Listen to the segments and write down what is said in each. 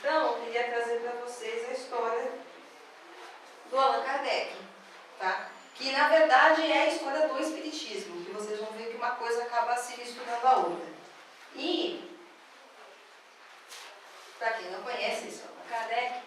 Então, eu queria trazer para vocês a história do Allan Kardec, tá? Que na verdade é a história do Espiritismo, que vocês vão ver que uma coisa acaba se misturando à outra. E, para quem não conhece isso, Allan Kardec,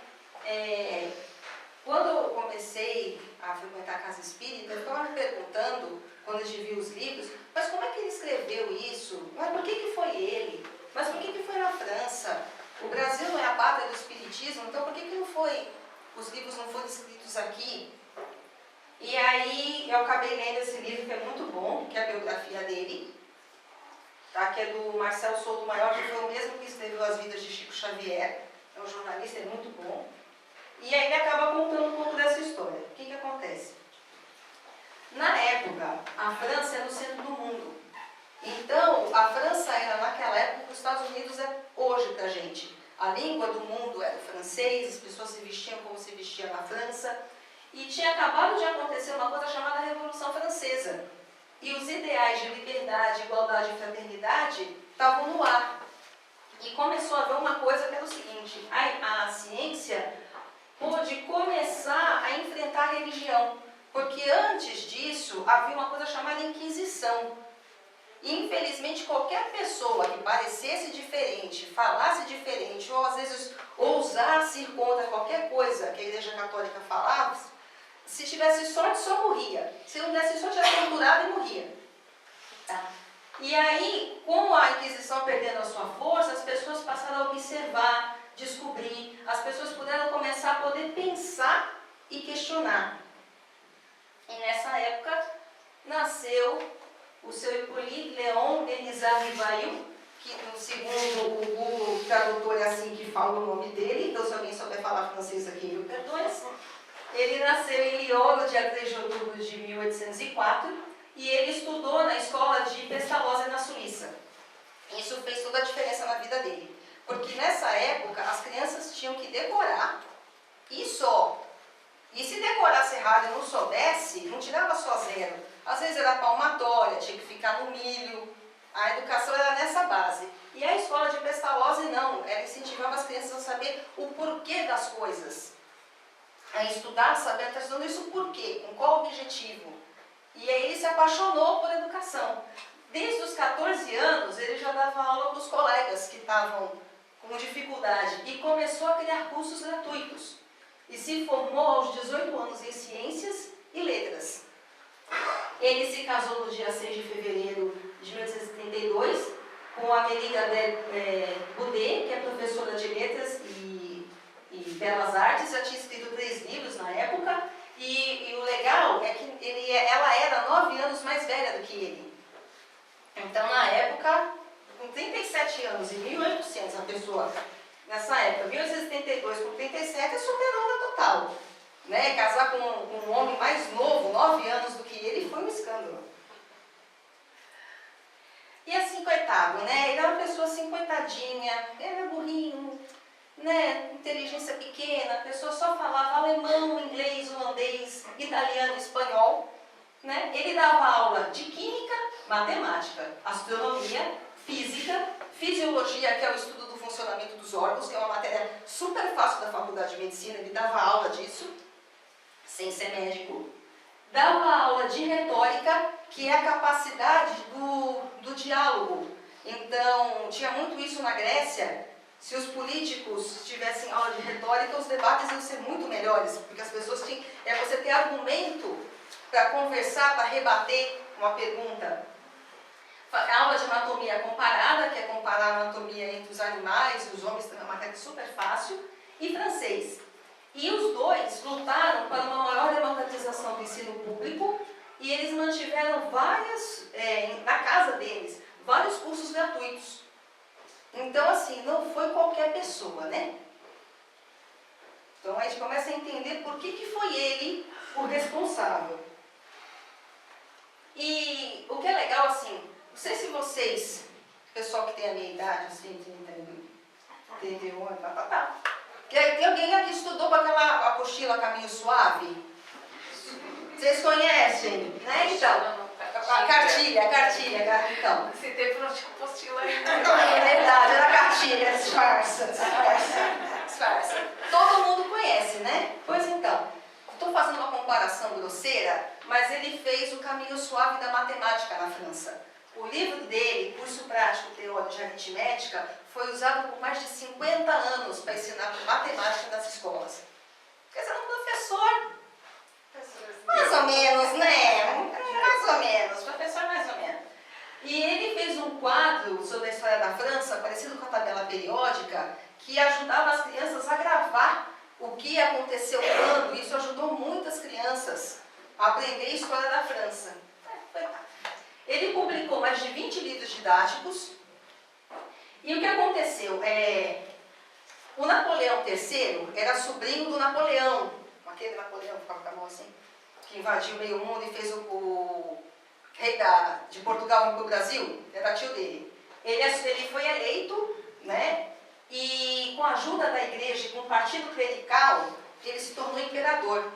quando eu comecei a frequentar a casa espírita, eu ficava me perguntando, quando a gente viu os livros, mas como é que ele escreveu isso? Mas por que foi ele? Mas por que foi na França? O Brasil não é a pátria do espiritismo, então por que não foi, os livros não foram escritos aqui? E aí eu acabei lendo esse livro que é muito bom, que é a biografia dele, tá? Que é do Marcelo Souto Maior, que foi o mesmo que escreveu As Vidas de Chico Xavier, é um jornalista, é muito bom. E aí ele acaba contando um pouco dessa história. O que acontece? Na época, a França é no centro do mundo. Então, a França era naquela época o que os Estados Unidos é hoje pra gente. A língua do mundo era o francês, as pessoas se vestiam como se vestiam na França. E tinha acabado de acontecer uma coisa chamada Revolução Francesa. E os ideais de liberdade, igualdade e fraternidade estavam no ar. E começou a haver uma coisa que era o seguinte: a ciência pôde começar a enfrentar a religião. Porque antes disso havia uma coisa chamada Inquisição. E, infelizmente, qualquer pessoa que parecesse diferente, falasse diferente, ou às vezes ousasse ir contra qualquer coisa que a Igreja Católica falava, se tivesse sorte, só morria. Se não desse sorte, era torturado e morria. Tá? E aí, com a Inquisição perdendo a sua força, as pessoas passaram a observar, descobrir, as pessoas puderam começar a poder pensar e questionar. E nessa época, nasceu o seu Hippolyte Léon Denisard Rivail, que segundo o Google Tradutor é assim que fala o nome dele, então se alguém souber falar francês aqui, me perdoe. Ele nasceu em Lyon no dia 3 de outubro de 1804 e ele estudou na escola de Pestalozzi, na Suíça. Isso fez toda a diferença na vida dele, porque nessa época as crianças tinham que decorar e só. E se decorasse errado e não soubesse, não tirava só zero. Às vezes era palmatória, tinha que ficar no milho. A educação era nessa base. E a escola de Pestalozzi não, ela incentivava as crianças a saber o porquê das coisas. A estudar, saber, está estudando isso por quê? Com qual objetivo? E aí ele se apaixonou por educação. Desde os 14 anos, ele já dava aula para os colegas que estavam com dificuldade e começou a criar cursos gratuitos. E se formou aos 18 anos em Ciências e Letras. Ele se casou no dia 6 de fevereiro de 1832 com a Mélie Boudet, que é professora de Letras e Belas Artes, já tinha escrito 3 livros na época, e o legal é que ela era 9 anos mais velha do que ele. Então, na época, com 37 anos, em 1800, a pessoa, nessa época, 1872 com 37, é solteirona total. Né? Casar com um homem mais novo, 9 anos do que ele, foi um escândalo. E assim, coitado, né? Ele era uma pessoa assim, coitadinha, ele era burrinho, né? Inteligência pequena, a pessoa só falava alemão, inglês, holandês, italiano, espanhol. Né? Ele dava aula de química, matemática, astronomia, física, fisiologia, que é o estudo do funcionamento dos órgãos, que é uma matéria super fácil da faculdade de medicina, ele dava aula disso, sem ser médico. Dava aula de retórica, que é a capacidade do diálogo. Então, tinha muito isso na Grécia. Se os políticos tivessem aula de retórica, os debates iam ser muito melhores, porque as pessoas tinham... você ter argumento para conversar, para rebater uma pergunta. A aula de anatomia comparada, que é comparar a anatomia entre os animais e os homens, também é uma matéria super fácil, e francês. E os dois lutaram para uma maior democratização do ensino público e eles mantiveram na casa deles, vários cursos gratuitos. Então, assim, não foi qualquer pessoa, né? Então, a gente começa a entender por que foi ele o responsável. E o que é legal, assim, não sei se vocês, pessoal que tem a minha idade, assim, entendeu? Tem alguém aqui que estudou com aquela apostila Caminho Suave? Vocês conhecem, né? Então, a cartilha, então. Se tem apostila aí. É verdade, era cartilha, disfarça. fazendo uma comparação grosseira, mas ele fez o caminho suave da matemática na França. O livro dele, Curso Prático Teórico de Aritmética, foi usado por mais de 50 anos para ensinar matemática nas escolas. Quer dizer, um professor, mais ou menos, né? Mais ou menos, professor mais ou menos. E ele fez um quadro sobre a história da França, parecido com a tabela periódica, que ajudava as crianças a gravar o que aconteceu quando. Isso ajudou muitas crianças a aprender a história da França. Ele publicou mais de 20 livros didáticos. E o que aconteceu? O Napoleão III era sobrinho do Napoleão, aquele Napoleão que ficava com a mão assim, que invadiu o meio mundo e fez o rei de Portugal vir para o Brasil, era tio dele. Ele foi eleito, né? E com a ajuda da igreja e com o partido clerical, ele se tornou imperador.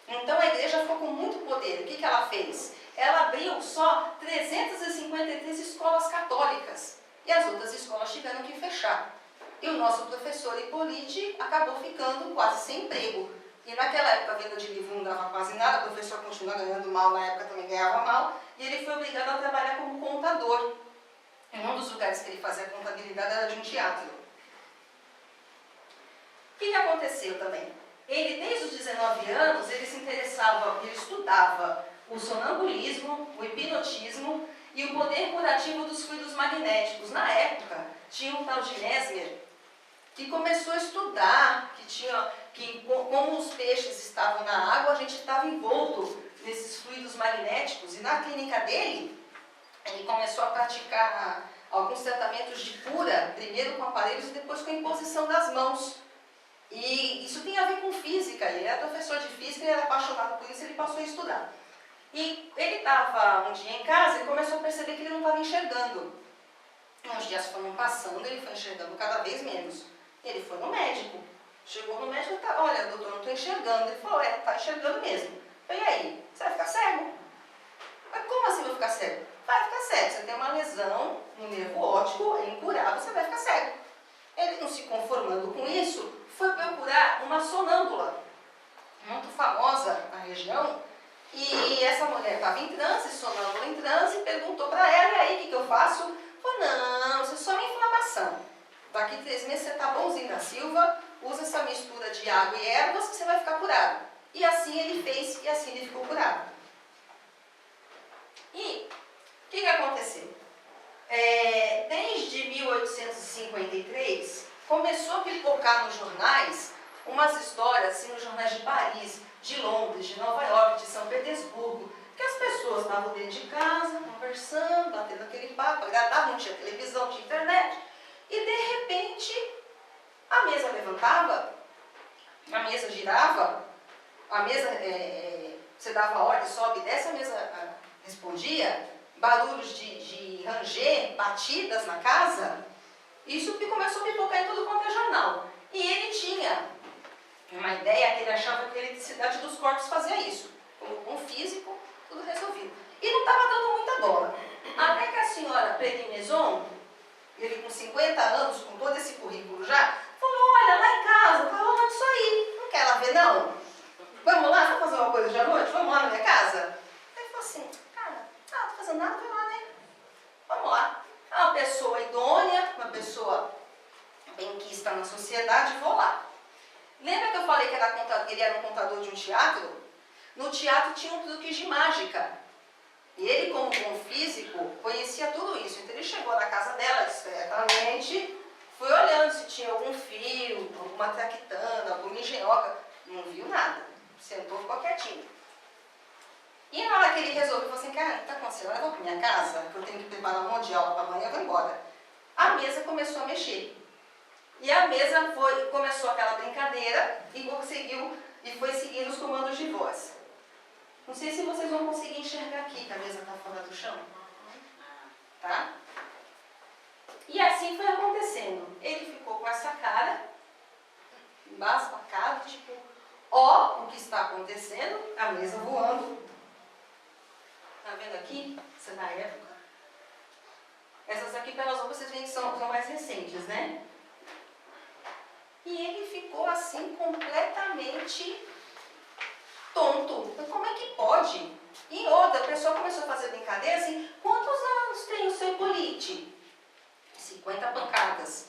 Então a igreja ficou com muito poder. O que ela fez? Ela abriu só 353 escolas católicas. E as outras escolas tiveram que fechar. E o nosso professor Hippolyte acabou ficando quase sem emprego. E naquela época a venda de livro não dava quase nada, o professor continua ganhando mal, na época também ganhava mal, e ele foi obrigado a trabalhar como contador. E um dos lugares que ele fazia contabilidade era de um teatro. O que aconteceu também? Ele, desde os 19 anos, ele se interessava, ele estudava o sonambulismo, o hipnotismo e o poder curativo dos fluidos magnéticos. Na época, tinha um tal de Mesmer que começou a estudar, como os peixes estavam na água, a gente estava envolto nesses fluidos magnéticos. E na clínica dele, ele começou a praticar alguns tratamentos de cura, primeiro com aparelhos e depois com a imposição das mãos. E isso tem a ver com física. Ele era professor de física, ele era apaixonado por isso, ele passou a estudar. E ele estava um dia em casa e começou a perceber que ele não estava enxergando. Os dias foram passando, ele foi enxergando cada vez menos. Ele foi no médico. Chegou no médico e falou: olha, doutor, não estou enxergando. Ele falou: está enxergando mesmo. E aí, você vai ficar cego? Mas como assim vai ficar cego? Vai ficar cego. Você tem uma lesão no nervo óptico, é incurável, você vai ficar cego. Ele, não se conformando com isso, foi procurar uma sonâmbula, muito famosa na região. E essa mulher estava em transe, sonâmbula em transe, e perguntou para ela: e aí, o que eu faço? Falou: não, isso é só uma inflamação. Daqui 3 meses você está bonzinho da Silva, usa essa mistura de água e ervas que você vai ficar curado. E assim ele fez, e assim ele ficou curado. E o que aconteceu? Desde 1853, começou a pipocar nos jornais umas histórias, assim, nos jornais de Paris, de Londres, de Nova York, de São Petersburgo, que as pessoas estavam dentro de casa, conversando, batendo aquele papo, agradável, não tinha televisão, não tinha internet, e de repente a mesa levantava, a mesa girava, a mesa, você dava ordem, sobe e desce, a mesa respondia, barulhos de ranger, batidas na casa. Isso começou a pipocar em tudo quanto é jornal. E ele tinha uma ideia que ele achava que a eletricidade dos corpos fazia isso. Como bom físico, tudo resolvido. E não estava dando muita bola. Até que a senhora Pedro Maison, ele com 50 anos, com todo esse currículo já, falou: olha, lá em casa tá rolando isso aí. Não quer lá ver, não? Vamos lá, vamos fazer uma coisa de à noite? Vamos lá na minha casa? Ele falou assim: cara, não tô fazendo nada, vai lá, né? Vamos lá. Uma pessoa idônea, uma pessoa benquista na sociedade, vou lá. Lembra que eu falei que ele era um contador de um teatro? No teatro tinha um truque de mágica. E ele, como bom físico, conhecia tudo isso. Então ele chegou na casa dela discretamente, foi olhando se tinha algum fio, alguma traquitana, alguma engenhoca. Não viu nada. Sentou, ficou quietinho. E na hora que ele resolveu, falou assim: cara, o que está acontecendo? Eu vou para minha casa, que eu tenho que preparar um monte de aula para amanhã, eu vou embora. A mesa começou a mexer. E a mesa começou aquela brincadeira e foi seguindo os comandos de voz. Não sei se vocês vão conseguir enxergar aqui, que a mesa está fora do chão. Tá? E assim foi acontecendo. Ele ficou com essa cara, embasbacado, tipo, ó, o que está acontecendo, a mesa voando. Tá vendo aqui? Isso é da época. Essas aqui, pelas roupas, vocês veem que são mais recentes, né? E ele ficou assim, completamente tonto. Como é que pode? E outra, a pessoa começou a fazer brincadeira assim, quantos anos tem o seu Hipólite? 50 pancadas.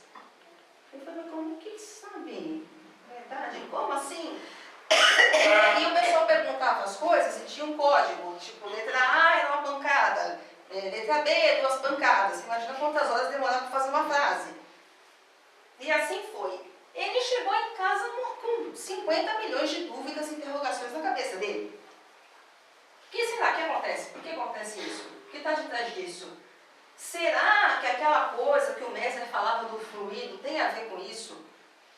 Eu falei, como que eles sabem? Verdade? Como assim? E o pessoal perguntava as coisas e tinha um código, tipo, letra A era uma pancada, letra B, 2 pancadas. Imagina quantas horas demorava para fazer uma frase. E assim foi. Ele chegou em casa com 50 milhões de dúvidas e interrogações na cabeça dele. O que será que acontece? Por que acontece isso? O que está detrás disso? Será que aquela coisa que o Mesmer falava do fluido tem a ver com isso?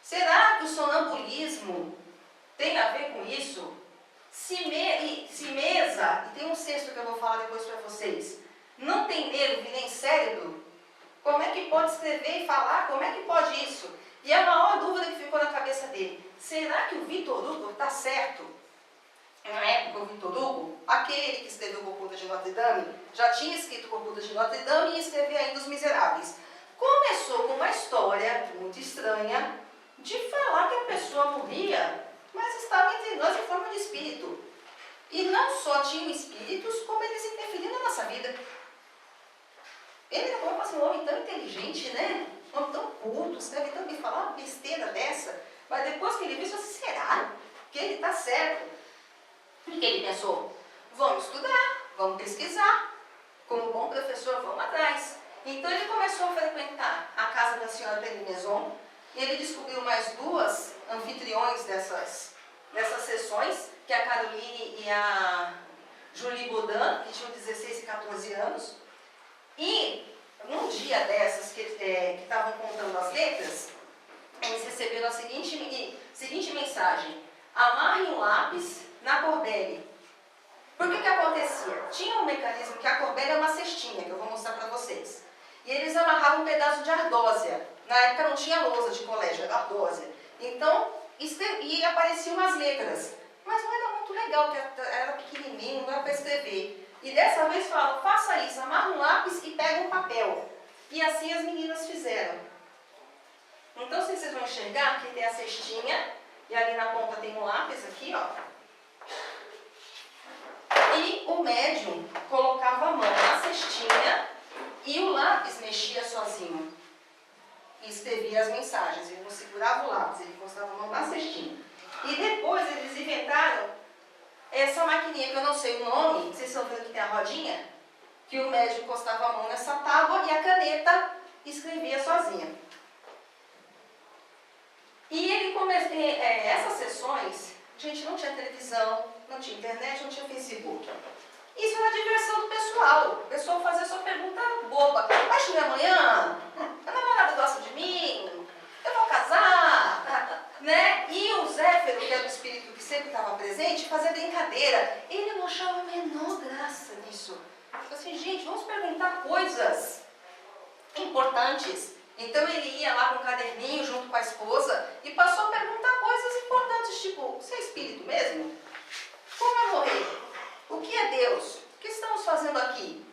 Será que o sonambulismo tem a ver com isso? Se mesa, e tem um sexto que eu vou falar depois para vocês, não tem nervo e nem cérebro, como é que pode escrever e falar? Como é que pode isso? E a maior dúvida que ficou na cabeça dele, será que o Victor Hugo está certo? Na época, o Victor Hugo, aquele que escreveu Corcunda de Notre Dame, já tinha escrito Corcunda de Notre Dame e escreveu ainda Os Miseráveis. Começou com uma história muito estranha de falar que a pessoa morria, mas estava entre nós em forma de espírito. E não só tinham espíritos, como eles interferiam na nossa vida. Ele não foi assim, um homem tão inteligente, né? Um homem tão culto, escreve tanto e falar uma besteira dessa. Mas depois que ele viu, assim, será que ele está certo? Porque ele pensou, vamos estudar, vamos pesquisar. Como bom professor, vamos atrás. Então ele começou a frequentar a casa da senhora Penny Maison, e ele descobriu mais 2 anfitriões dessas sessões, que é a Caroline e a Julie Baudin, que tinham 16 e 14 anos. E num dia dessas que estavam contando as letras, eles receberam a seguinte mensagem: amarre um lápis na corbele. Por que acontecia? Tinha um mecanismo que a corbele é uma cestinha, que eu vou mostrar para vocês. E eles amarravam um pedaço de ardósia. Na época não tinha lousa de colégio, era ardósia. Então, e apareciam as letras. Mas não era muito legal, porque era pequenininho, não era para escrever. E dessa vez falaram, faça isso, amarra um lápis e pega um papel. E assim as meninas fizeram. Então, vocês vão enxergar que tem a cestinha, e ali na ponta tem um lápis aqui, ó. E o médium colocava a mão na cestinha e o lápis mexia sozinho. E escrevia as mensagens. Ele não segurava o lápis, ele encostava a mão na cestinha. E depois eles inventaram essa maquininha que eu não sei o nome, vocês estão vendo que tem a rodinha? Que o médium encostava a mão nessa tábua e a caneta escrevia sozinha. E ele essas sessões, gente, não tinha televisão, não tinha internet, não tinha Facebook. Isso era a diversão do pessoal. O pessoal fazia só pergunta boba. Vai chover amanhã? A namorada gosta de mim? Eu vou casar? Né? E o Zéfiro, que era o espírito que sempre estava presente, fazia brincadeira. Ele não achava a menor graça nisso. Falei assim, gente, vamos perguntar coisas importantes. Então ele ia lá com um caderninho junto com a esposa e passou a perguntar coisas importantes, tipo, você é espírito mesmo? Como é morrer? O que é Deus? O que estamos fazendo aqui?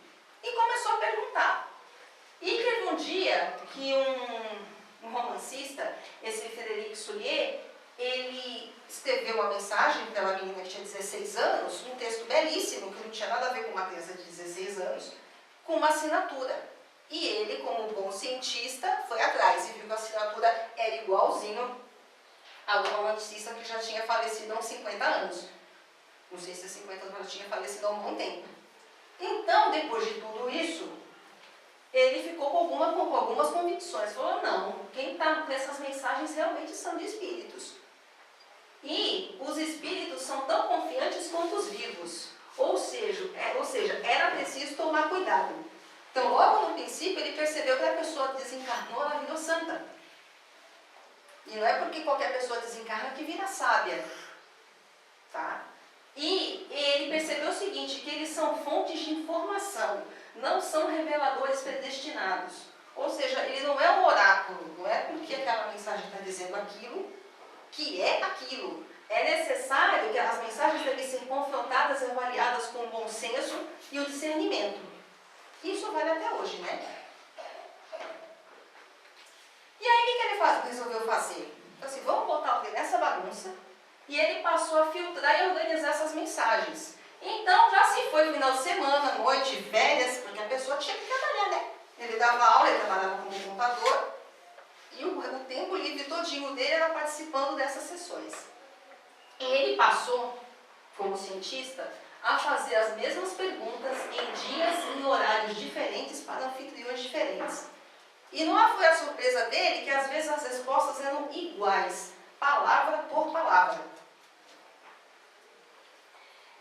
E começou a perguntar. E teve um dia que um romancista, esse Frederic Soulier, ele escreveu uma mensagem para uma menina que tinha 16 anos, um texto belíssimo, que não tinha nada a ver com uma criança de 16 anos, com uma assinatura. E ele, como um bom cientista, foi atrás e viu que a assinatura era igualzinho ao romancista que já tinha falecido há uns 50 anos. Não sei se é 50 anos, mas já tinha falecido há um bom tempo. Então, depois de tudo isso, ele ficou com algumas convicções. Falou, não, quem está com essas mensagens realmente são de espíritos. E os espíritos são tão confiantes quanto os vivos. Ou seja, era preciso tomar cuidado. Então, logo no princípio, ele percebeu que a pessoa desencarnou, ela virou santa. E não é porque qualquer pessoa desencarna que vira sábia. Tá? E ele percebeu o seguinte, que eles são fontes de informação, não são reveladores predestinados. Ou seja, ele não é um oráculo, não é porque aquela mensagem está dizendo aquilo, que é aquilo. É necessário que as mensagens devem ser confrontadas e avaliadas com o bom senso e o discernimento. Isso vale até hoje, né? E aí, o que ele resolveu fazer? Então, assim, vamos botar o dedo nessa bagunça e ele passou a filtrar e organizar essas mensagens. Então já se foi final de semana, noite, férias, porque a pessoa tinha que trabalhar, né? Ele dava aula, ele trabalhava como contador, e o tempo livre todinho dele era participando dessas sessões. E ele passou, como cientista, a fazer as mesmas perguntas em dias e em horários diferentes para anfitriões diferentes. E não foi a surpresa dele que às vezes as respostas eram iguais, palavra por palavra.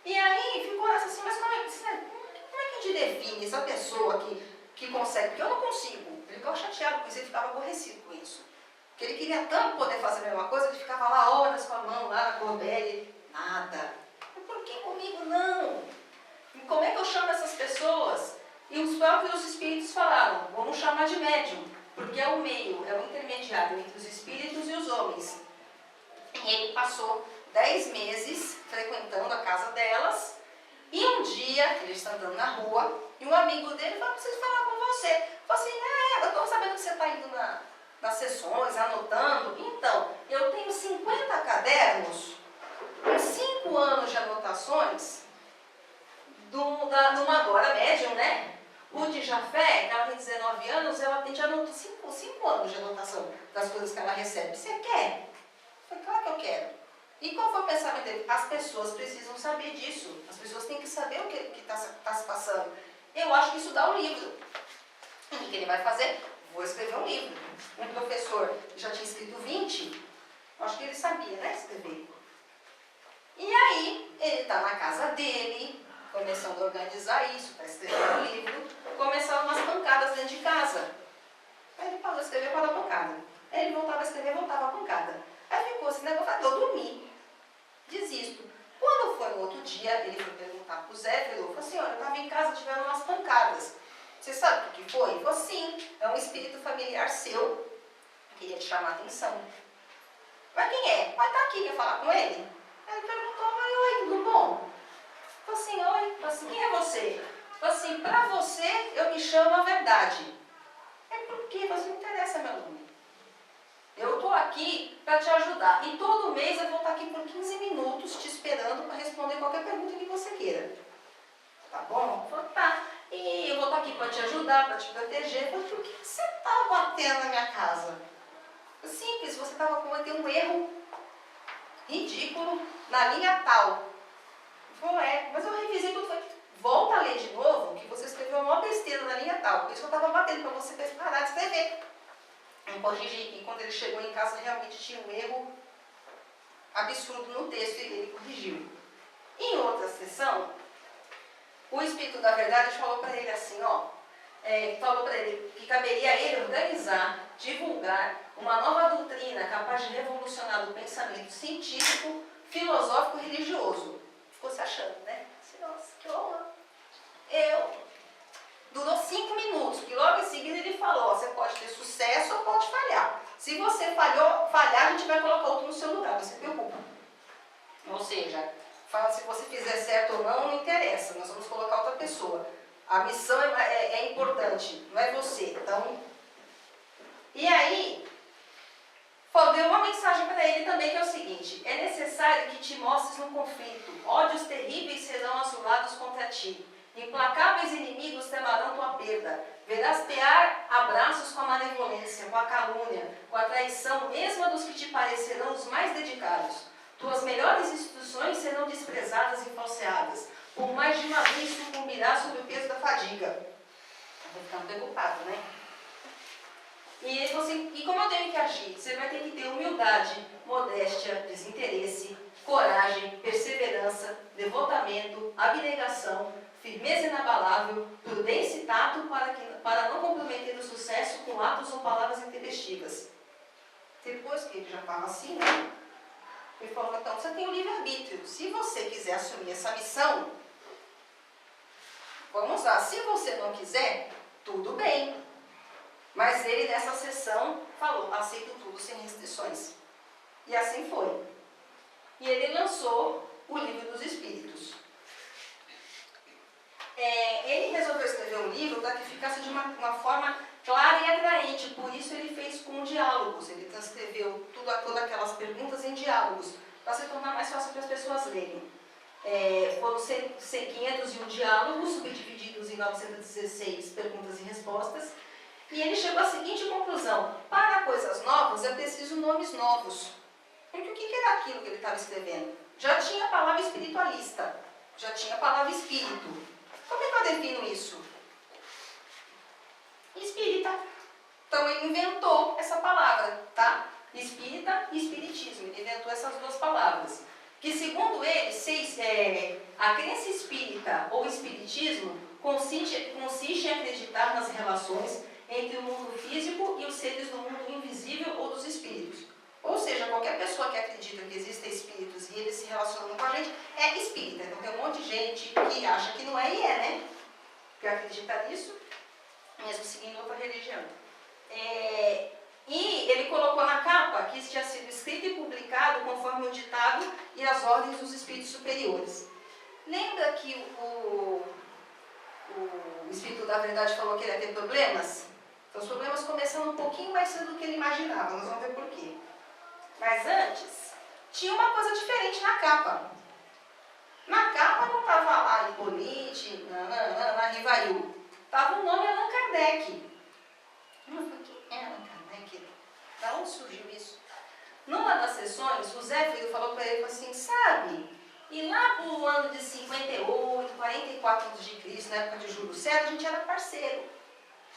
E aí ficou essa assim, mas como é que a gente define essa pessoa que consegue? Porque eu não consigo. Ele ficava chateado com isso, ele ficava aborrecido com isso. Porque ele queria tanto poder fazer a mesma coisa, ele ficava lá horas com a mão, lá na Corbelli, nada. Por que comigo não? E como é que eu chamo essas pessoas? E os próprios espíritos falaram, vamos chamar de médium, porque é o meio, é o intermediário entre os espíritos e os homens. E ele passou 10 meses frequentando a casa delas, e um dia, ele está andando na rua, e um amigo dele falou, preciso falar com você. Falou assim, eu estou sabendo que você está indo nas sessões, anotando. Então, eu tenho 50 cadernos, com 5 anos de anotações, de uma agora médium, né? O de Jafé, que ela tem 19 anos, ela tem 5 anos de anotação das coisas que ela recebe. Você quer? Eu falei, claro que eu quero. E qual foi o pensamento dele? As pessoas precisam saber disso. As pessoas têm que saber o que está se passando. Eu acho que isso dá um livro. E o que ele vai fazer? Vou escrever um livro. Um professor já tinha escrito 20, acho que ele sabia, né, escrever. E aí, ele está na casa dele, começando a organizar isso, para escrever um livro, começaram umas pancadas dentro de casa. Aí ele parou de escrever para dar pancada. Aí ele voltava a escrever, voltava a pancada. Aí ficou assim, negócio, eu dormi, desisto. Quando foi no outro dia, ele foi perguntar para o Zé, falou assim, olha, eu estava em casa, tiveram umas pancadas. Você sabe o que foi? Ele falou, sim, é um espírito familiar seu. Eu queria te chamar a atenção. Mas quem é? Vai estar aqui, quer falar com ele? Aí ele perguntou, oi, tudo bom? Eu falei assim, oi, falei assim, quem é você? Eu falei assim, pra você eu me chamo a verdade. Aí por quê? Mas não interessa meu nome. Eu estou aqui para te ajudar. E todo mês eu vou estar aqui por 15 minutos te esperando para responder qualquer pergunta que você queira. Tá bom? Eu falei, tá. E eu vou estar aqui para te ajudar, para te proteger. Eu falei, por que você está batendo na minha casa? Simples, você estava cometendo um erro ridículo na linha tal. Eu falei, mas eu revisei tudo. Falei, volta a ler de novo, que você escreveu uma besteira na linha tal. Por isso que eu estava batendo, para você parar de escrever. Eu corrigi, e quando ele chegou em casa, realmente tinha um erro absurdo no texto, e ele corrigiu. Em outra sessão, o Espírito da Verdade falou para ele assim, falou para ele que caberia a ele organizar, divulgar uma nova doutrina capaz de revolucionar o pensamento científico, filosófico e religioso. Ficou se achando, né? Nossa, que honra. Durou 5 minutos, que logo em seguida ele falou, você pode ter sucesso ou pode falhar. Se você falhar, a gente vai colocar outro no seu lugar, não se preocupa. Ou seja, fala se você fizer certo ou não, não interessa, nós vamos colocar outra pessoa. A missão é importante, não é você. Então, e aí, deu uma mensagem para ele também, que é o seguinte, é necessário que te mostres no conflito, ódios terríveis serão azulados contra ti, implacáveis inimigos temarão tua perda, verás pear abraços com a malevolência, com a calúnia, com a traição, mesmo dos que te parecerão os mais dedicados. Tuas melhores instruções serão desprezadas e falseadas, por mais de uma vez sucumbirás sob o peso da fadiga. Eu vou ficando preocupado, né? E ele falou assim, e como eu tenho que agir? Você vai ter que ter humildade, modéstia, desinteresse, coragem, perseverança, devotamento, abnegação, firmeza inabalável, prudência e tato para não comprometer o sucesso com atos ou palavras intempestivas. Depois que ele já estava assim, né? Ele falou, então, você tem o livre-arbítrio. Se você quiser assumir essa missão, vamos lá. Se você não quiser, tudo bem. Mas ele, nessa sessão, falou, aceito tudo sem restrições. E assim foi. E ele lançou o Livro dos Espíritos. Ele resolveu escrever um livro para que ficasse de uma forma clara e atraente. Por isso ele fez com diálogos. Ele transcreveu todas aquelas perguntas em diálogos. para se tornar mais fácil para as pessoas lerem. Foram 501 diálogos, subdivididos em 916 perguntas e respostas, e ele chegou à seguinte conclusão: para coisas novas é preciso nomes novos. Porque o que era aquilo que ele estava escrevendo? Já tinha a palavra espiritualista, já tinha a palavra espírito. Como é que eu defino isso? Espírita. Então ele inventou essa palavra, tá? Espírita e espiritismo. Ele inventou essas duas palavras. Que segundo ele, a crença espírita ou espiritismo consiste em acreditar nas relações entre o mundo físico e os seres do mundo invisível ou dos espíritos. Ou seja, qualquer pessoa que acredita que existem espíritos e eles se relacionam com a gente é espírita. Então tem um monte de gente que acha que não é e é, né? Que acredita nisso, mesmo seguindo outra religião. E ele colocou na capa que isso tinha sido escrito e publicado conforme o ditado e as ordens dos espíritos superiores. Lembra que o Espírito da Verdade falou que ele ia ter problemas? Então os problemas começaram um pouquinho mais cedo do que ele imaginava, nós vamos ver por quê. Mas antes, tinha uma coisa diferente na capa. Na capa não estava lá Hipólite, na Rivail. Estava o nome Allan Kardec. Quem é Allan Kardec? Da onde surgiu isso? Numa das sessões, o Zé Filho falou para ele assim, sabe, e lá para o ano de 58, 44 a.C., na época de Júlio César, a gente era parceiro.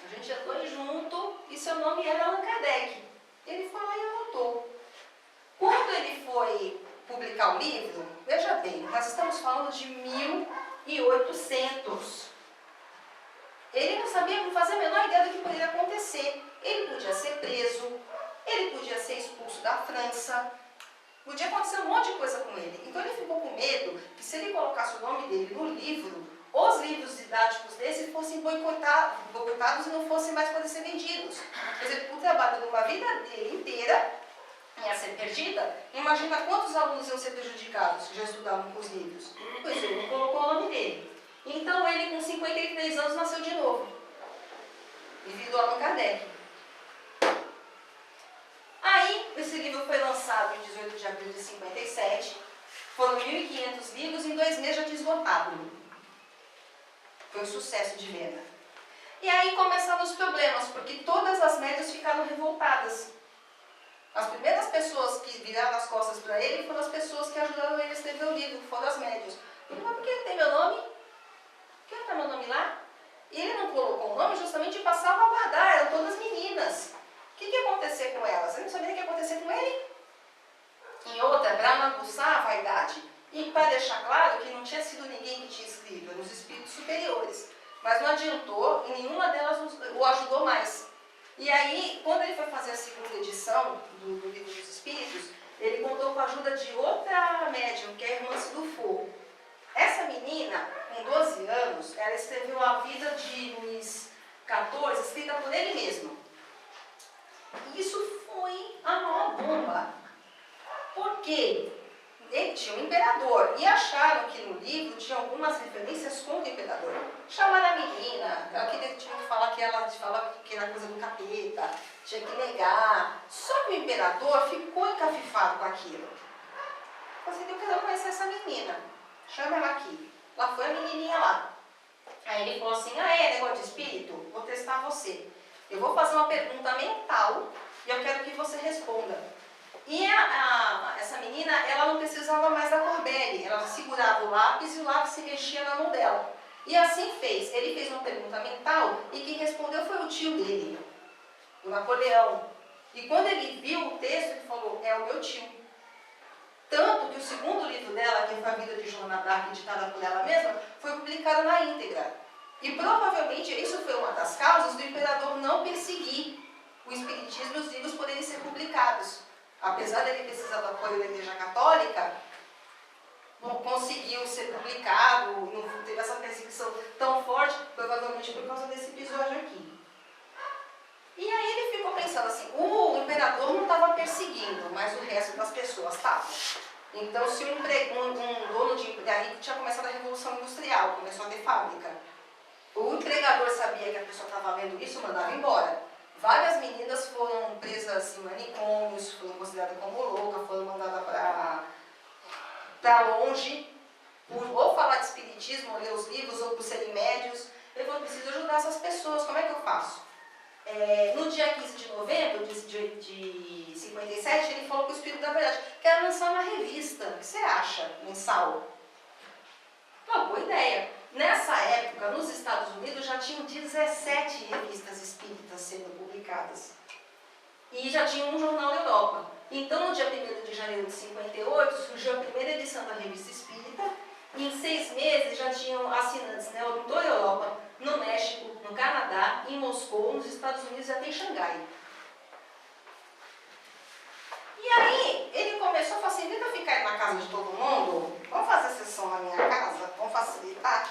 A gente andou junto e seu nome era Allan Kardec. Ele foi lá e anotou. Quando ele foi publicar o livro, veja bem, nós estamos falando de 1800. Ele não sabia, não fazia a menor ideia do que poderia acontecer. Ele podia ser preso, ele podia ser expulso da França, podia acontecer um monte de coisa com ele. Então ele ficou com medo que se ele colocasse o nome dele no livro, os livros didáticos desse fossem boicotados e não fossem mais poder ser vendidos. Quer dizer, o trabalho de uma vida dele inteira ia ser perdida. Imagina quantos alunos iam ser prejudicados que já estudavam com os livros. Pois ele não colocou o nome dele. Então ele, com 53 anos, nasceu de novo. E virou Allan Kardec. Aí, esse livro foi lançado em 18 de abril de 57. Foram 1.500 livros, em 2 meses já tinha esgotado. Foi um sucesso de venda. E aí começaram os problemas, porque todas as médias ficaram revoltadas. As primeiras pessoas que viraram as costas para ele foram as pessoas que ajudaram ele a escrever o livro, foram as médias. Mas por que ele tem meu nome? Por que está meu nome lá? E ele não colocou o nome justamente para salvaguardar, eram todas meninas. O que ia acontecer com elas? Ele não sabia o que ia acontecer com ele. E outra, para não aguçar a vaidade. E para deixar claro que não tinha sido ninguém que tinha escrito, eram os espíritos superiores. Mas não adiantou e nenhuma delas o ajudou mais. E aí, quando ele foi fazer a segunda edição do Livro dos Espíritos, ele contou com a ajuda de outra médium, que é a irmã Sidufo. Essa menina, com 12 anos, ela escreveu a vida de Luís XIV, escrita por ele mesmo. E isso foi a maior bomba. Por quê? Ele tinha um imperador e acharam que no livro tinha algumas referências contra o imperador. Chamaram a menina, ela tinha que falar que ela falava que era coisa do capeta, tinha que negar. Só que o imperador ficou encafifado com aquilo. Assim, eu quero conhecer essa menina, chama ela aqui. Lá foi a menininha lá. Aí ele falou assim, negócio de espírito? Vou testar você. Eu vou fazer uma pergunta mental e eu quero que você responda. E essa menina, ela não precisava mais da Corbelli, ela segurava o lápis e o lápis se mexia na mão dela. E assim fez. Ele fez uma pergunta mental e quem respondeu foi o tio dele, o Napoleão. E quando ele viu o texto, ele falou, é o meu tio. Tanto que o segundo livro dela, que foi a vida de Joana d'Arc, editada por ela mesma, foi publicado na íntegra. E provavelmente isso foi uma das causas do imperador não perseguir o espiritismo e os livros poderem ser publicados. Apesar dele precisar do apoio da Igreja Católica, não conseguiu ser publicado, não teve essa perseguição tão forte, provavelmente por causa desse episódio aqui. E aí ele ficou pensando assim, o imperador não estava perseguindo, mas o resto das pessoas estavam. Então, se um dono de emprego, tinha começado a Revolução Industrial, começou a ter fábrica. O empregador sabia que a pessoa estava vendo isso, mandava embora. Várias meninas foram presas em manicômios, foram consideradas como loucas, foram mandadas para para longe, por ou falar de espiritismo, ou ler os livros, ou por serem médios. Ele falou, preciso ajudar essas pessoas, como é que eu faço? No dia 15 de novembro de 57, ele falou que o Espírito da Verdade quer lançar uma revista. O que você acha, mensal? Uma boa ideia. Nessa época, nos Estados Unidos, já tinham 17 revistas espíritas sendo publicadas. E já tinha um jornal na Europa. Então, no dia 1º de janeiro de 58, surgiu a primeira edição da Revista Espírita. E em 6 meses já tinham assinantes, né, em toda a Europa, no México, no Canadá, em Moscou, nos Estados Unidos e até em Xangai. E aí, ele começou a falar assim, tenta ficar aí na casa de todo mundo, vamos fazer sessão na minha casa, vamos facilitar.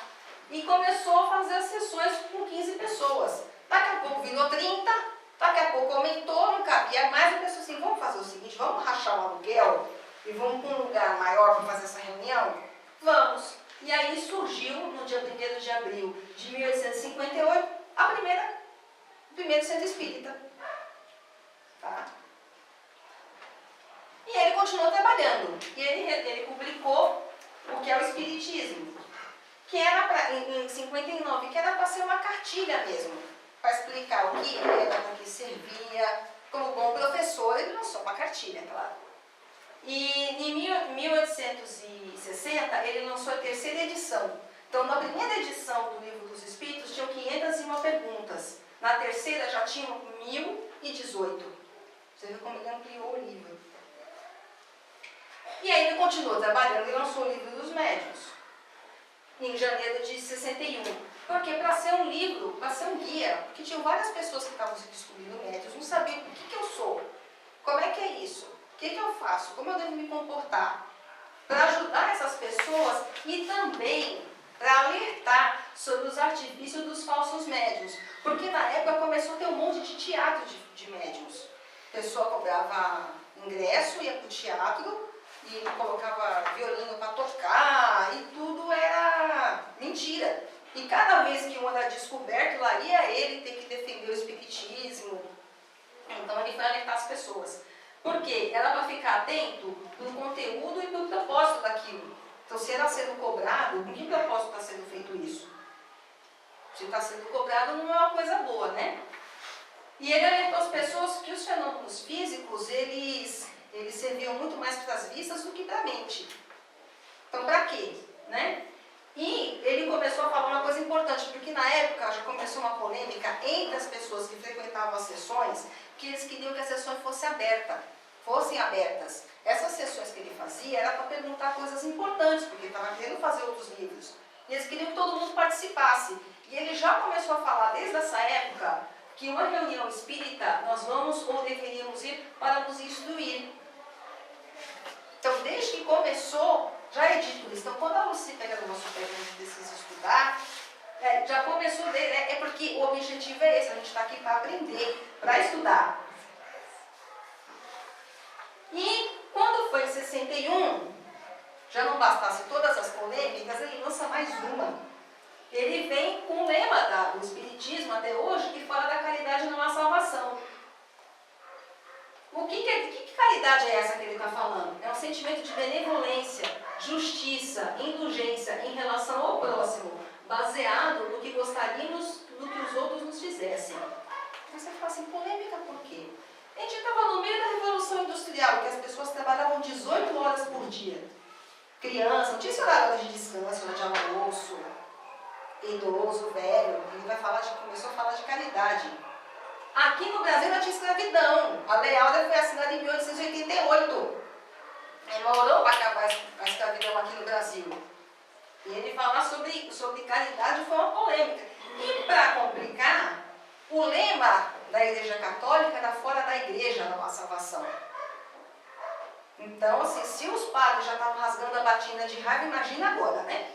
E começou a fazer as sessões com 15 pessoas. Daqui a pouco virou 30, daqui a pouco aumentou, não cabia mais. A pessoa assim, vamos fazer o seguinte, vamos rachar o aluguel e vamos para um lugar maior para fazer essa reunião? Vamos. E aí surgiu, no dia 1º de abril de 1858, o primeiro centro espírita. Tá? E ele continuou trabalhando. E ele publicou o que é o Espiritismo, que era em 59, que era para ser uma cartilha mesmo, para explicar o que era, para que servia. Como bom professor, ele lançou uma cartilha, claro. E em 1860, ele lançou a 3ª edição. Então, na primeira edição do Livro dos Espíritos, tinham 501 perguntas. Na terceira, já tinham 1018. Você vê como ele ampliou o livro. E aí ele continuou trabalhando e lançou o Livro dos Médiuns, em janeiro de 61. Porque para ser um livro, para ser um guia, porque tinham várias pessoas que estavam se descobrindo médiuns, não sabiam o que eu sou, como é que é isso, o que eu faço, como eu devo me comportar, para ajudar essas pessoas e também para alertar sobre os artifícios dos falsos médiuns. Porque na época começou a ter um monte de teatro de médiuns. A pessoa cobrava ingresso, ia para o teatro, e colocava violino para tocar, e tudo era mentira. E cada vez que um era descoberto, lá ia ele ter que defender o espiritismo. Então ele foi alertar as pessoas. Por quê? Era para ficar atento no conteúdo e no propósito daquilo. Então, se era sendo cobrado, com que propósito está sendo feito isso? Se está sendo cobrado, não é uma coisa boa, né? E ele alertou as pessoas que os fenômenos físicos, eles serviam muito mais para as vistas do que para a mente. Então, para quê? Né? E ele começou a falar uma coisa importante, porque na época já começou uma polêmica entre as pessoas que frequentavam as sessões, que eles queriam que as sessões fossem abertas. Essas sessões que ele fazia era para perguntar coisas importantes, porque ele estava querendo fazer outros livros. E eles queriam que todo mundo participasse. E ele já começou a falar desde essa época que uma reunião espírita nós vamos ou deveríamos ir para nos instruir. Então, desde que começou, já é dito isso. Então, quando a Lucy pega no nosso pé que a gente precisa estudar, já começou dele, é porque o objetivo é esse, a gente está aqui para aprender, para estudar. E quando foi em 61, já não bastasse todas as polêmicas, ele lança mais uma. Ele vem com o lema do Espiritismo até hoje, que fora da caridade não há salvação. Que caridade é essa que ele está falando? É um sentimento de benevolência, justiça, indulgência em relação ao próximo, baseado no que gostaríamos do que os outros nos fizessem. Você fala assim, polêmica por quê? A gente estava no meio da Revolução Industrial, que as pessoas trabalhavam 18 horas por dia. Criança, não tinha esse horário de descanso, de almoço, idoso, velho. Ele começou a falar de caridade. Aqui no Brasil não tinha escravidão. A Lei Áurea foi assinada em 1888. Demorou para acabar a escravidão aqui no Brasil. E ele falar sobre caridade foi uma polêmica. E para complicar, o lema da Igreja Católica era fora da igreja não há salvação. Então, assim, se os padres já estavam rasgando a batina de raiva, imagina agora, né?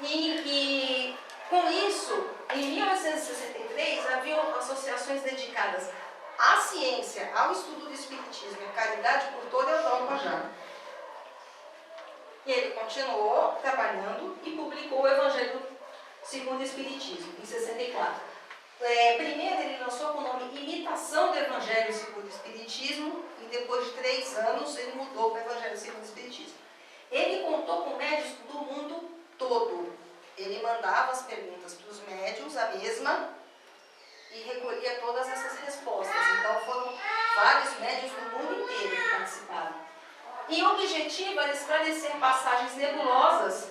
E com isso, em 1863, haviam associações dedicadas à ciência, ao estudo do Espiritismo e à caridade por toda a Europa já. E ele continuou trabalhando e publicou o Evangelho segundo o Espiritismo, em 64. Primeiro ele lançou com o nome Imitação do Evangelho segundo o Espiritismo, e depois de 3 anos ele mudou para o Evangelho segundo o Espiritismo. Ele contou com médios do mundo todo. Ele mandava as perguntas para os médiuns, a mesma, e recolhia todas essas respostas. Então foram vários médiuns do mundo inteiro que participaram. E o objetivo era esclarecer passagens nebulosas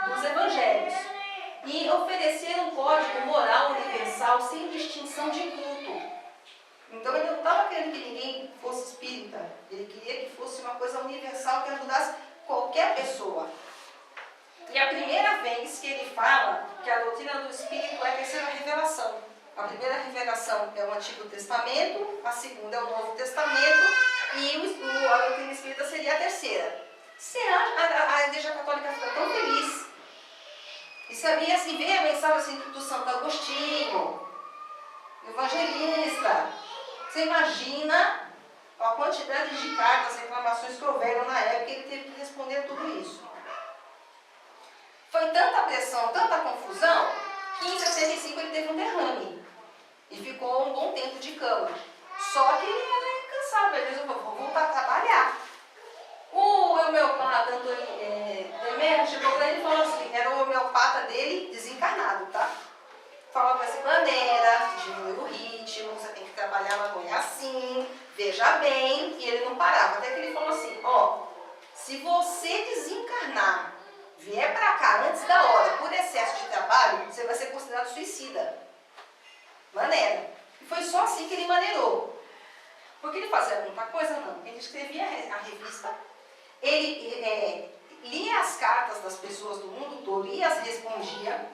dos evangelhos e oferecer um código moral universal sem distinção de culto. Então ele não estava querendo que ninguém fosse espírita, ele queria que fosse uma coisa universal que ajudasse qualquer pessoa. E a primeira vez que ele fala que a doutrina do Espírito é a terceira revelação. A primeira revelação é o Antigo Testamento, a segunda é o Novo Testamento e a doutrina espírita seria a terceira. A Igreja Católica fica tão feliz. E sabia assim, ver a mensagem assim, do Santo Agostinho, do evangelista. Você imagina a quantidade de cartas, reclamações que houveram na época, ele teve que responder tudo isso. Foi tanta pressão, tanta confusão, que em 65 ele teve um derrame. E ficou um bom tempo de cama. Só que ele era incansável, ele resolveu, vou voltar a trabalhar. O homeopata Antônio Demer chegou para ele e falou assim, era o homeopata dele desencarnado, tá? Falava dessa maneira, diminui o ritmo, você tem que trabalhar a maconha assim, veja bem, e ele não parava. Até que ele falou assim, ó, se você desencarnar, vier para cá antes da hora, por excesso de trabalho, você vai ser considerado suicida. Maneira. E foi só assim que ele maneirou. Porque ele fazia muita coisa, não. Ele escrevia a revista, ele lia as cartas das pessoas do mundo todo e as respondia.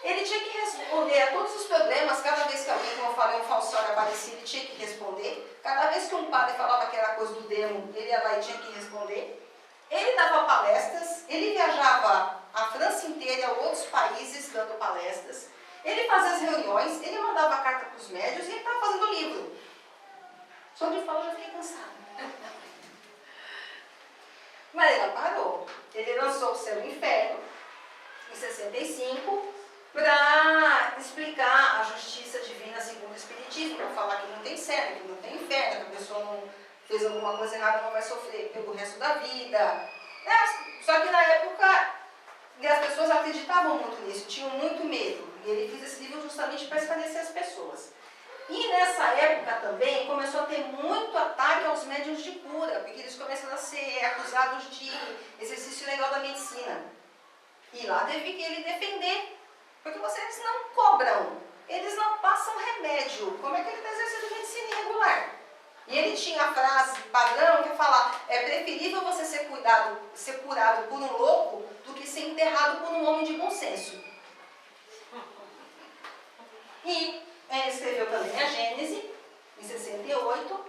Ele tinha que responder a todos os problemas, cada vez que alguém, como eu falei, um falsário aparecia, ele tinha que responder. Cada vez que um padre falava aquela coisa do demo, ele ia lá e tinha que responder. Ele dava palestras, ele viajava a França inteira e a outros países dando palestras. Ele fazia as reuniões, ele mandava carta para os médios e ele estava fazendo livro. Só de falar eu já fiquei cansada. Mas ele não parou. Ele lançou O Céu e o Inferno, em 65, para explicar a justiça divina segundo o Espiritismo, para falar que não tem céu, que não tem inferno, que a pessoa não fez alguma coisa errada, não vai sofrer pelo resto da vida. Só que na época as pessoas acreditavam muito nisso, tinham muito medo. E ele fez esse livro justamente para esclarecer as pessoas. E nessa época também começou a ter muito ataque aos médiuns de cura, porque eles começaram a ser acusados de exercício ilegal da medicina. E lá teve que ele defender, porque vocês não cobram, eles não passam remédio. Como é que ele está exercendo medicina irregular? E ele tinha a frase padrão que é falar, é preferível você ser curado por um louco do que ser enterrado por um homem de bom senso. E ele escreveu também a Gênese, em 68,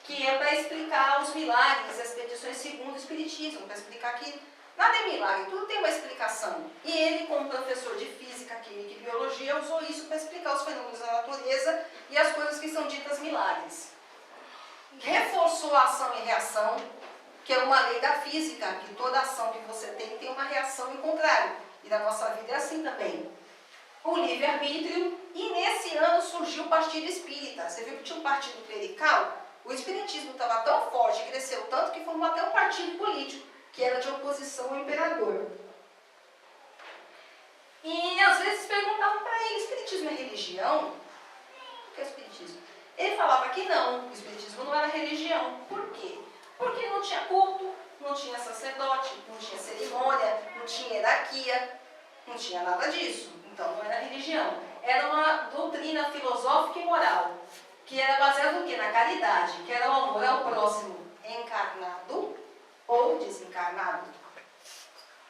que é para explicar os milagres, as expedições segundo o Espiritismo, para explicar que nada é milagre, tudo tem uma explicação. E ele, como professor de Física, Química e Biologia, usou isso para explicar os fenômenos da natureza e as coisas que são ditas milagres. Reforçou a ação e reação, que é uma lei da física, que toda ação que você tem uma reação em contrário. E na nossa vida é assim também. O livre-arbítrio, e nesse ano surgiu o Partido Espírita. Você viu que tinha um partido clerical? O espiritismo estava tão forte, cresceu tanto, que formou até um partido político, que era de oposição ao imperador. E às vezes perguntavam para ele, espiritismo é religião? O que é espiritismo? Ele falava que não, o espiritismo não era religião. Por quê? Porque não tinha culto, não tinha sacerdote, não tinha cerimônia, não tinha hierarquia, não tinha nada disso. Então não era religião. Era uma doutrina filosófica e moral, que era baseada no quê? Na caridade, que era o amor ao próximo, encarnado ou desencarnado.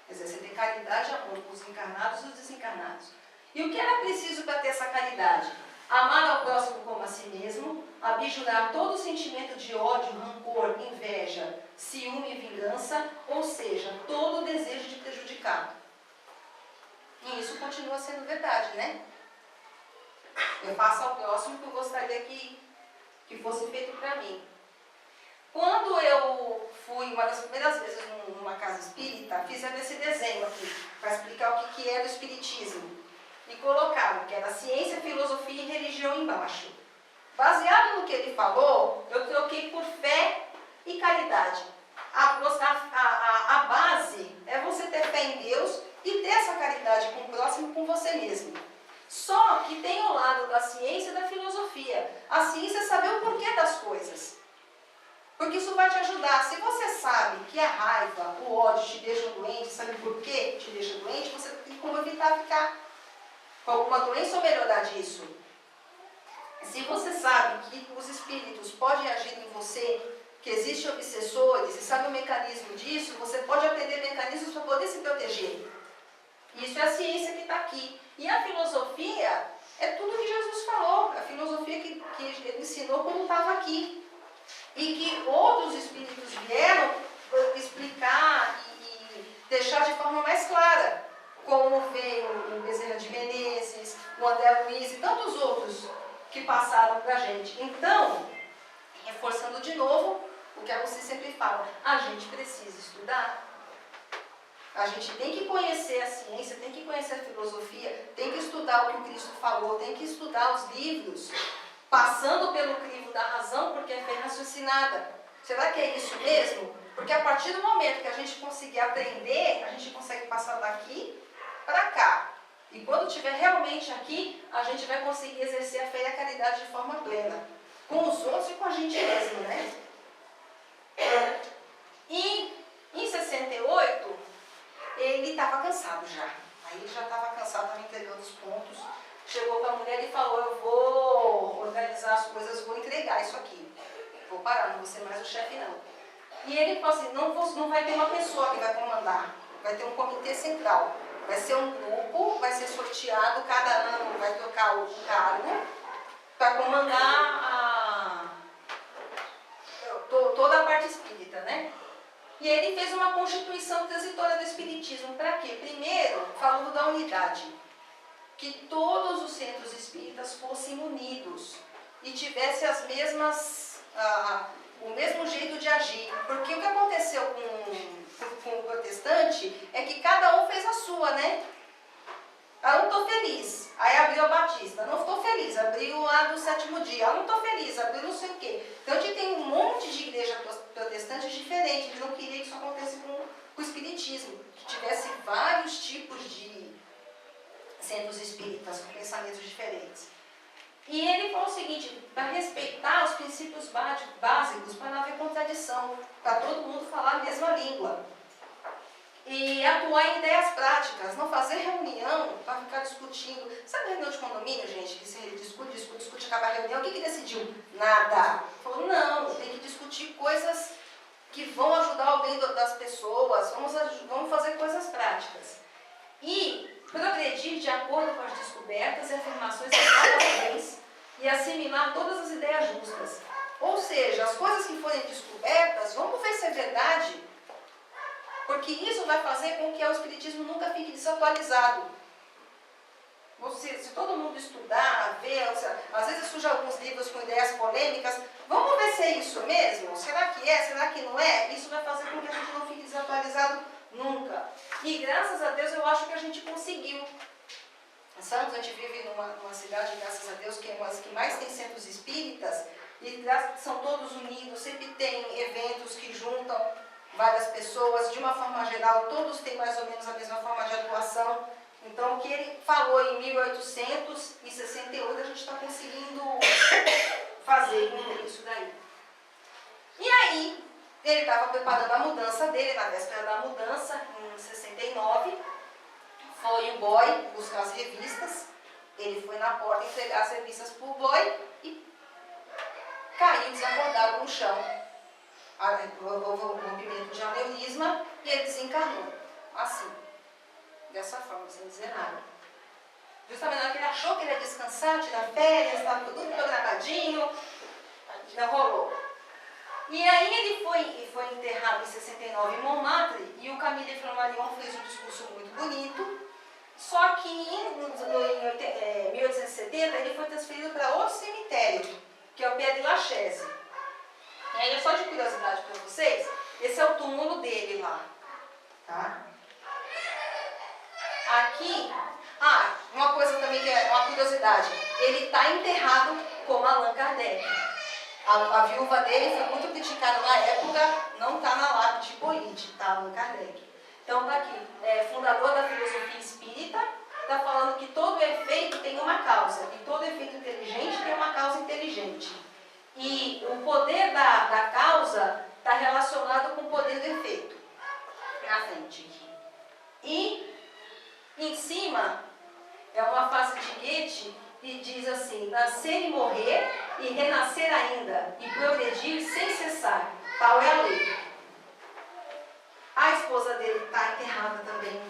Quer dizer, você tem caridade e amor com os encarnados e os desencarnados. E o que era preciso para ter essa caridade? Amar ao próximo como a si mesmo, abjurar todo sentimento de ódio, rancor, inveja, ciúme e vingança, ou seja, todo o desejo de prejudicar. E isso continua sendo verdade, né? Eu faço ao próximo o que eu gostaria que fosse feito para mim. Quando eu fui, uma das primeiras vezes numa casa espírita, fizeram esse desenho aqui, para explicar o que era o espiritismo. E colocaram que era ciência, filosofia e religião embaixo. Baseado no que ele falou, eu troquei por fé e caridade. A base é você você ter fé em Deus e ter essa caridade com o próximo e com você mesmo. Só que tem o lado da ciência e da filosofia. A ciência é saber o porquê das coisas. Porque isso vai te ajudar. Se você sabe que a raiva, o ódio te deixam doente, sabe por que te deixa doente, você tem como evitar ficar com alguma doença ou melhorar disso. Se você sabe que os espíritos podem agir em você, que existem obsessores e sabe o mecanismo disso, você pode aprender mecanismos para poder se proteger. Isso é a ciência que está aqui. E a filosofia é tudo que Jesus falou, a filosofia que ele ensinou quando estava aqui. E que outros espíritos vieram explicar e deixar de forma mais clara. Como veio o Bezerra de Menezes, o André Luiz e tantos outros que passaram para a gente. Então, reforçando de novo o que a você sempre fala, a gente precisa estudar. A gente tem que conhecer a ciência, tem que conhecer a filosofia, tem que estudar o que o Cristo falou, tem que estudar os livros, passando pelo crivo da razão, porque é fé raciocinada. Será que é isso mesmo? Porque a partir do momento que a gente conseguir aprender, a gente consegue passar daqui para cá. E quando estiver realmente aqui, a gente vai conseguir exercer a fé e a caridade de forma plena. Com os outros e com a gente mesmo, né? E em 68, ele estava cansado já. Aí ele já estava cansado, estava entregando os pontos. Chegou para a mulher e falou, eu vou organizar as coisas, vou entregar isso aqui. Vou parar, não vou ser mais o chefe não. E ele falou assim, não vai ter uma pessoa que vai comandar, vai ter um comitê central. Vai ser um grupo, vai ser sorteado, cada ano vai trocar o cargo para comandar toda a parte espírita, né? E ele fez uma constituição transitória do espiritismo. Para quê? Primeiro, falando da unidade. Que todos os centros espíritas fossem unidos e tivessem as mesmas, o mesmo jeito de agir. Porque o que aconteceu com o protestante é que cada um fez a sua, né? Ah, não estou feliz. Aí abriu a Batista. Não estou feliz. Abriu a do Sétimo Dia. Ah, não estou feliz. Abriu não sei o quê. Então a gente tem um monte de igreja protestante diferente. Ele não queria que isso acontecesse com o espiritismo. Que tivesse vários tipos de centros espíritas com pensamentos diferentes. E ele falou o seguinte, para respeitar os princípios básicos, para não haver contradição, para todo mundo falar a mesma língua. E atuar em ideias práticas, não fazer reunião para ficar discutindo. Sabe reunião de condomínio, gente, que se discute, acaba a reunião, o que decidiu? Nada. Falou, não, tem que discutir coisas que vão ajudar o bem das pessoas, vamos fazer coisas práticas. E progredir de acordo com as descobertas e afirmações de cada vez e assimilar todas as ideias justas. Ou seja, as coisas que forem descobertas, vamos ver se é verdade, porque isso vai fazer com que o espiritismo nunca fique desatualizado. Se todo mundo estudar, ver, às vezes surgem alguns livros com ideias polêmicas, vamos ver se é isso mesmo? Será que é? Será que não é? Isso vai fazer com que a gente não fique desatualizado nunca. E graças a Deus eu acho que a gente conseguiu. Santos, a gente vive numa cidade, graças a Deus, que é uma das que mais tem centros espíritas, e são todos unidos, sempre tem eventos que juntam várias pessoas, de uma forma geral, todos têm mais ou menos a mesma forma de atuação. Então, o que ele falou em 1868, a gente está conseguindo fazer com isso daí. E aí, ele estava preparando a mudança dele, na véspera da mudança, em 69, foi o boy buscar as revistas, ele foi na porta entregar as revistas para o boy e caiu desacordado no chão. Houve um rompimento de aneurisma e ele desencarnou, assim, dessa forma, sem dizer nada. Justamente na hora que ele achou que ele ia descansar, tirar férias, estava tudo programadinho, não rolou. E aí ele foi enterrado em 69 em Montmartre e o Camille Flammarion fez um discurso muito bonito, só que em 1870 ele foi transferido para outro cemitério, que é o Père Lachaise. E aí, só de curiosidade para vocês, esse é o túmulo dele lá, tá? Aqui, uma coisa também que é uma curiosidade, ele está enterrado como Allan Kardec. A viúva dele foi muito criticada na época, não está na lápide de Hippolyte, tá? Allan Kardec. Então está aqui, fundador da filosofia espírita, está falando que todo efeito tem uma causa, e todo efeito inteligente tem uma causa inteligente. E o poder da causa está relacionado com o poder do efeito. Na frente aqui. E em cima é uma frase de Goethe que diz assim: nascer e morrer, e renascer ainda, e progredir sem cessar. Tal é a lei. A esposa dele está enterrada também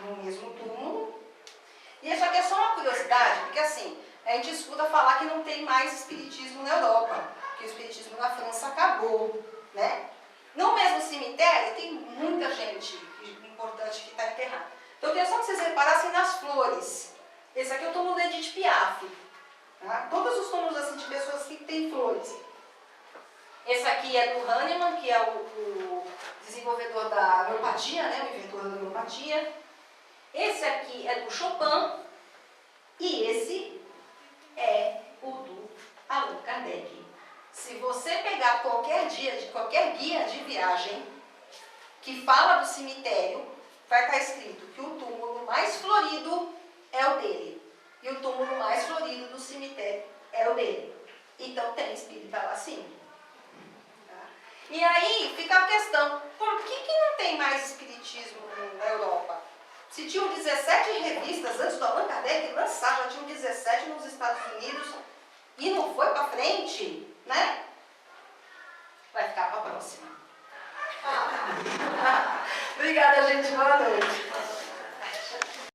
no mesmo túmulo. E isso aqui é só uma curiosidade, porque assim, a gente escuta falar que não tem mais espiritismo na Europa, que o espiritismo na França acabou, né? No mesmo cemitério tem muita gente importante que está enterrada. Então eu queria só que vocês reparassem nas flores. Esse aqui é o túmulo de Edith Piaf. Tá? Todos os túmulos assim, de pessoas que têm flores. Esse aqui é do Hahnemann, que é o desenvolvedor da homeopatia, né? O inventor da homeopatia. Esse aqui é do Chopin. E esse é o do Allan Kardec. Se você pegar qualquer guia de viagem que fala do cemitério, vai estar escrito que o túmulo mais florido é o dele. E o túmulo mais florido do cemitério é o dele. Então tem espírita lá sim. Tá? E aí fica a questão, por que não tem mais espiritismo na Europa? Se tinham 17 revistas antes do Allan Kardec lançar, já tinham 17 nos Estados Unidos e não foi para frente, né? Vai ficar para a próxima. Obrigada, gente. Boa noite.